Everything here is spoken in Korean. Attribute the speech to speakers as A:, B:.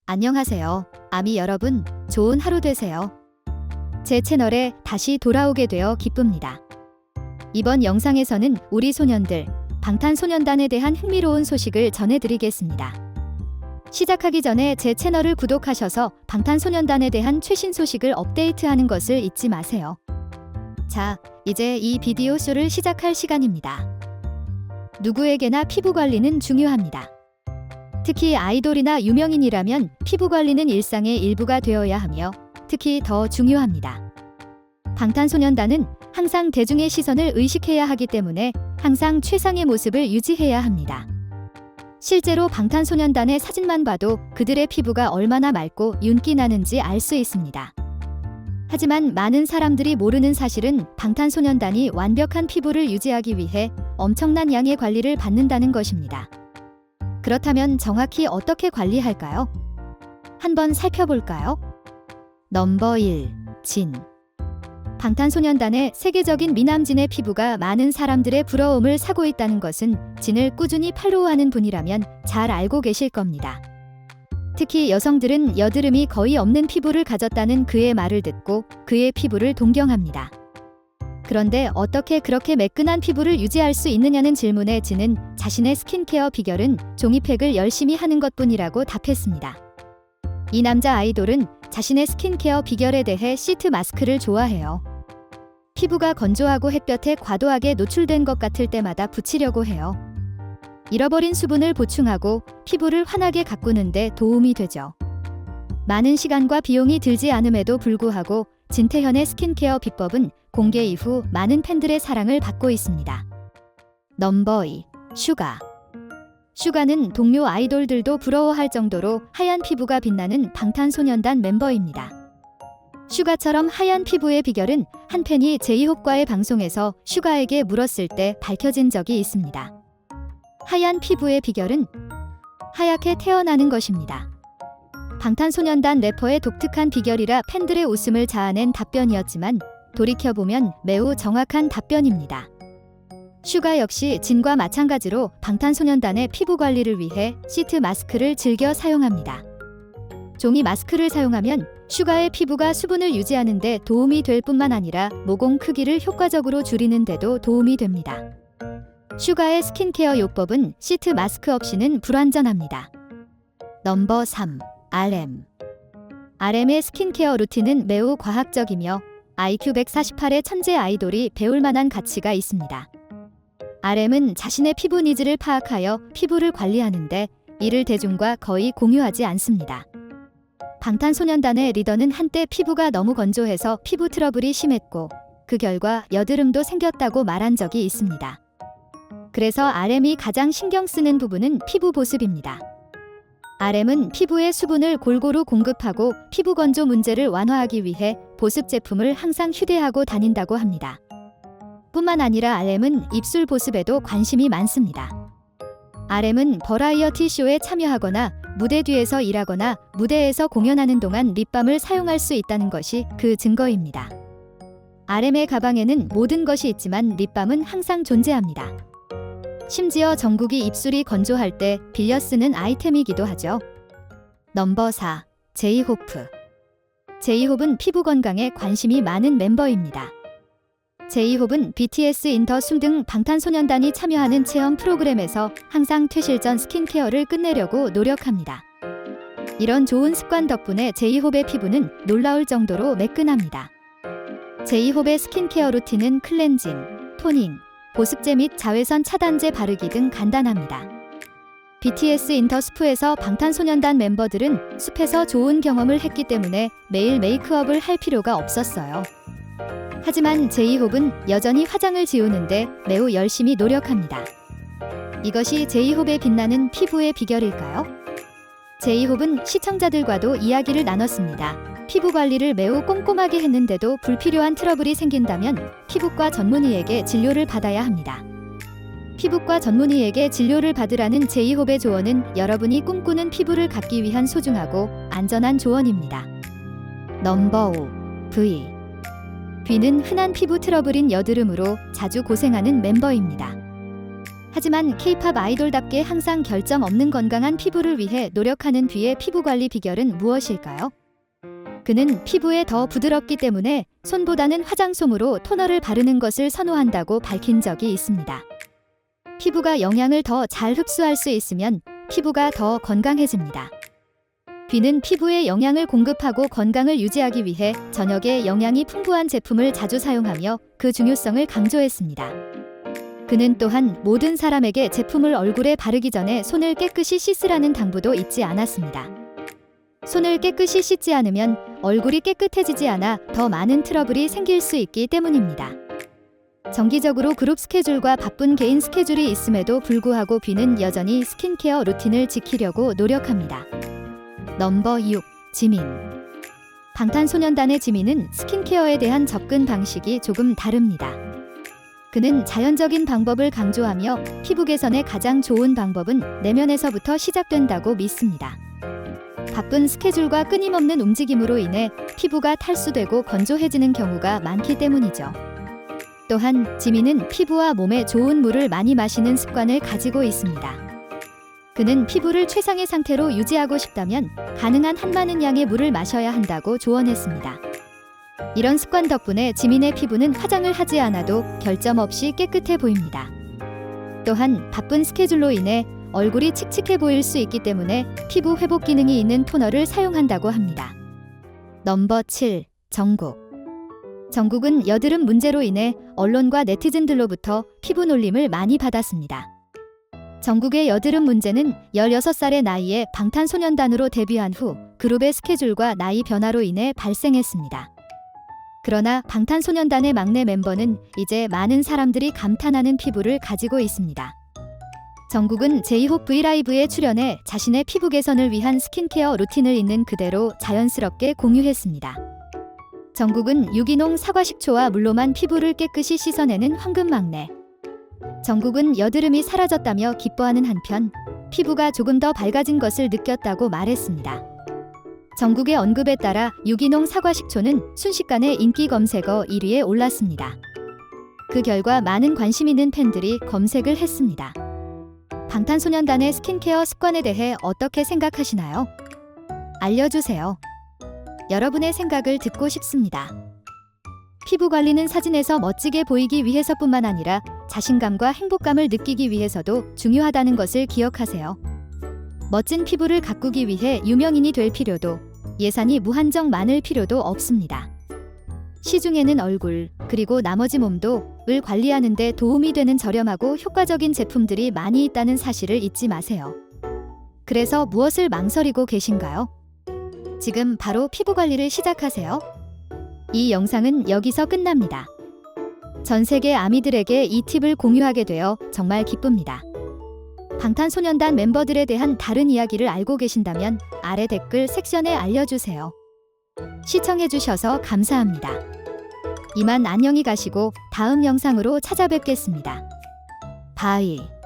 A: 안녕하세요. 아미 여러분, 좋은 하루 되세요. 제 채널에 다시 돌아오게 되어 기쁩니다. 이번 영상에서는 우리 소년들, 방탄소년단에 대한 흥미로운 소식을 전해드리겠습니다. 시작하기 전에 제 채널을 구독하셔서 방탄소년단에 대한 최신 소식을 업데이트하는 것을 잊지 마세요. 자, 이제 이 비디오 쇼를 시작할 시간입니다. 누구에게나 피부 관리는 중요합니다. 특히 아이돌이나 유명인이라면 피부 관리는 일상의 일부가 되어야 하며 특히 더 중요합니다. 방탄소년단은 항상 대중의 시선을 의식해야 하기 때문에 항상 최상의 모습을 유지해야 합니다. 실제로 방탄소년단의 사진만 봐도 그들의 피부가 얼마나 맑고 윤기 나는지 알 수 있습니다. 하지만 많은 사람들이 모르는 사실은 방탄소년단이 완벽한 피부를 유지하기 위해 엄청난 양의 관리를 받는다는 것입니다. 그렇다면 정확히 어떻게 관리할까요? 한번 살펴볼까요? 넘버 1. 진. 방탄소년단의 세계적인 미남진의 피부가 많은 사람들의 부러움을 사고 있다는 것은 진을 꾸준히 팔로우하는 분이라면 잘 알고 계실 겁니다. 특히 여성들은 여드름이 거의 없는 피부를 가졌다는 그의 말을 듣고 그의 피부를 동경합니다. 그런데 어떻게 그렇게 매끈한 피부를 유지할 수 있느냐는 질문에 진은 자신의 스킨케어 비결은 종이팩을 열심히 하는 것뿐이라고 답했습니다. 이 남자 아이돌은 자신의 스킨케어 비결에 대해 시트 마스크를 좋아해요. 피부가 건조하고 햇볕에 과도하게 노출된 것 같을 때마다 붙이려고 해요. 잃어버린 수분을 보충하고 피부를 환하게 가꾸는 데 도움이 되죠. 많은 시간과 비용이 들지 않음에도 불구하고 진태현의 스킨케어 비법은 공개 이후 많은 팬들의 사랑을 받고 있습니다. 넘버 2. 슈가. 슈가는 동료 아이돌들도 부러워할 정도로 하얀 피부가 빛나는 방탄소년단 멤버입니다. 슈가처럼 하얀 피부의 비결은 한 팬이 제이홉과의 방송에서 슈가에게 물었을 때 밝혀진 적이 있습니다. 하얀 피부의 비결은 하얗게 태어나는 것입니다. 방탄소년단 래퍼의 독특한 비결이라 팬들의 웃음을 자아낸 답변이었지만 돌이켜보면 매우 정확한 답변입니다. 슈가 역시 진과 마찬가지로 방탄소년단의 피부 관리를 위해 시트 마스크를 즐겨 사용합니다. 종이 마스크를 사용하면 슈가의 피부가 수분을 유지하는 데 도움이 될 뿐만 아니라 모공 크기를 효과적으로 줄이는 데도 도움이 됩니다. 슈가의 스킨케어 요법은 시트 마스크 없이는 불완전합니다. 넘버 3. RM. RM의 스킨케어 루틴은 매우 과학적이며 IQ 148의 천재 아이돌이 배울 만한 가치가 있습니다. RM은 자신의 피부 니즈를 파악하여 피부를 관리하는데 이를 대중과 거의 공유하지 않습니다. 방탄소년단의 리더는 한때 피부가 너무 건조해서 피부 트러블이 심했고 그 결과 여드름도 생겼다고 말한 적이 있습니다. 그래서 RM이 가장 신경 쓰는 부분은 피부 보습입니다. RM은 피부에 수분을 골고루 공급하고 피부 건조 문제를 완화하기 위해 보습 제품을 항상 휴대하고 다닌다고 합니다. 뿐만 아니라 RM은 입술 보습에도 관심이 많습니다. RM은 버라이어티 쇼에 참여하거나 무대 뒤에서 일하거나 무대에서 공연하는 동안 립밤을 사용할 수 있다는 것이 그 증거입니다. RM의 가방에는 모든 것이 있지만 립밤은 항상 존재합니다. 심지어 정국이 입술이 건조할 때 빌려 쓰는 아이템이기도 하죠. 넘버 4. 제이호프. 제이홉은 피부 건강에 관심이 많은 멤버입니다. 제이홉은 BTS 인더 숨 등 방탄소년단이 참여하는 체험 프로그램에서 항상 퇴실 전 스킨케어를 끝내려고 노력합니다. 이런 좋은 습관 덕분에 제이홉의 피부는 놀라울 정도로 매끈합니다. 제이홉의 스킨케어 루틴은 클렌징, 토닝, 보습제 및 자외선 차단제 바르기 등 간단합니다. BTS 인더 스프에서 방탄소년단 멤버들은 숲에서 좋은 경험을 했기 때문에 매일 메이크업을 할 필요가 없었어요. 하지만 제이홉은 여전히 화장을 지우는데 매우 열심히 노력합니다. 이것이 제이홉의 빛나는 피부의 비결일까요? 제이홉은 시청자들과도 이야기를 나눴습니다. 피부 관리를 매우 꼼꼼하게 했는데도 불필요한 트러블이 생긴다면 피부과 전문의에게 진료를 받아야 합니다. 피부과 전문의에게 진료를 받으라는 제이홉의 조언은 여러분이 꿈꾸는 피부를 갖기 위한 소중하고 안전한 조언입니다. 넘버 5. V. V는 흔한 피부 트러블인 여드름으로 자주 고생하는 멤버입니다. 하지만 K-팝 아이돌답게 항상 결점 없는 건강한 피부를 위해 노력하는 B의 피부 관리 비결은 무엇일까요? 그는 피부에 더 부드럽기 때문에 손보다는 화장솜으로 토너를 바르는 것을 선호한다고 밝힌 적이 있습니다. 피부가 영양을 더 잘 흡수할 수 있으면 피부가 더 건강해집니다. B는 피부에 영양을 공급하고 건강을 유지하기 위해 저녁에 영양이 풍부한 제품을 자주 사용하며 그 중요성을 강조했습니다. 그는 또한 모든 사람에게 제품을 얼굴에 바르기 전에 손을 깨끗이 씻으라는 당부도 잊지 않았습니다. 손을 깨끗이 씻지 않으면 얼굴이 깨끗해지지 않아 더 많은 트러블이 생길 수 있기 때문입니다. 정기적으로 그룹 스케줄과 바쁜 개인 스케줄이 있음에도 불구하고 B는 여전히 스킨케어 루틴을 지키려고 노력합니다. 넘버 6. 지민. 방탄소년단의 지민은 스킨케어에 대한 접근 방식이 조금 다릅니다. 그는 자연적인 방법을 강조하며 피부 개선의 가장 좋은 방법은 내면에서부터 시작된다고 믿습니다. 바쁜 스케줄과 끊임없는 움직임으로 인해 피부가 탈수되고 건조해지는 경우가 많기 때문이죠. 또한 지민은 피부와 몸에 좋은 물을 많이 마시는 습관을 가지고 있습니다. 그는 피부를 최상의 상태로 유지하고 싶다면 가능한 한 많은 양의 물을 마셔야 한다고 조언했습니다. 이런 습관 덕분에 지민의 피부는 화장을 하지 않아도 결점 없이 깨끗해 보입니다. 또한 바쁜 스케줄로 인해 얼굴이 칙칙해 보일 수 있기 때문에 피부 회복 기능이 있는 토너를 사용한다고 합니다. 넘버 7. 정국. 정국은 여드름 문제로 인해 언론과 네티즌들로부터 피부 놀림을 많이 받았습니다. 정국의 여드름 문제는 16살의 나이에 방탄소년단으로 데뷔한 후 그룹의 스케줄과 나이 변화로 인해 발생했습니다. 그러나 방탄소년단의 막내 멤버는 이제 많은 사람들이 감탄하는 피부를 가지고 있습니다. 정국은 제이홉 브이라이브에 출연해 자신의 피부 개선을 위한 스킨케어 루틴을 있는 그대로 자연스럽게 공유했습니다. 정국은 유기농 사과식초와 물로만 피부를 깨끗이 씻어내는 황금 막내. 정국은 여드름이 사라졌다며 기뻐하는 한편 피부가 조금 더 밝아진 것을 느꼈다고 말했습니다. 정국의 언급에 따라 유기농 사과식초는 순식간에 인기 검색어 1위에 올랐습니다. 그 결과 많은 관심 있는 팬들이 검색을 했습니다. 방탄소년단의 스킨케어 습관에 대해 어떻게 생각하시나요? 알려주세요. 여러분의 생각을 듣고 싶습니다. 피부 관리는 사진에서 멋지게 보이기 위해서뿐만 아니라 자신감과 행복감을 느끼기 위해서도 중요하다는 것을 기억하세요. 멋진 피부를 가꾸기 위해 유명인이 될 필요도 예산이 무한정 많을 필요도 없습니다. 시중에는 얼굴, 그리고 나머지 몸도 을 관리하는 데 도움이 되는 저렴하고 효과적인 제품들이 많이 있다는 사실을 잊지 마세요. 그래서 무엇을 망설이고 계신가요? 지금 바로 피부 관리를 시작하세요. 이 영상은 여기서 끝납니다. 전 세계 아미들에게 이 팁을 공유하게 되어 정말 기쁩니다. 방탄소년단 멤버들에 대한 다른 이야기를 알고 계신다면 아래 댓글 섹션에 알려주세요. 시청해주셔서 감사합니다. 이만 안녕히 가시고 다음 영상으로 찾아뵙겠습니다. 바이.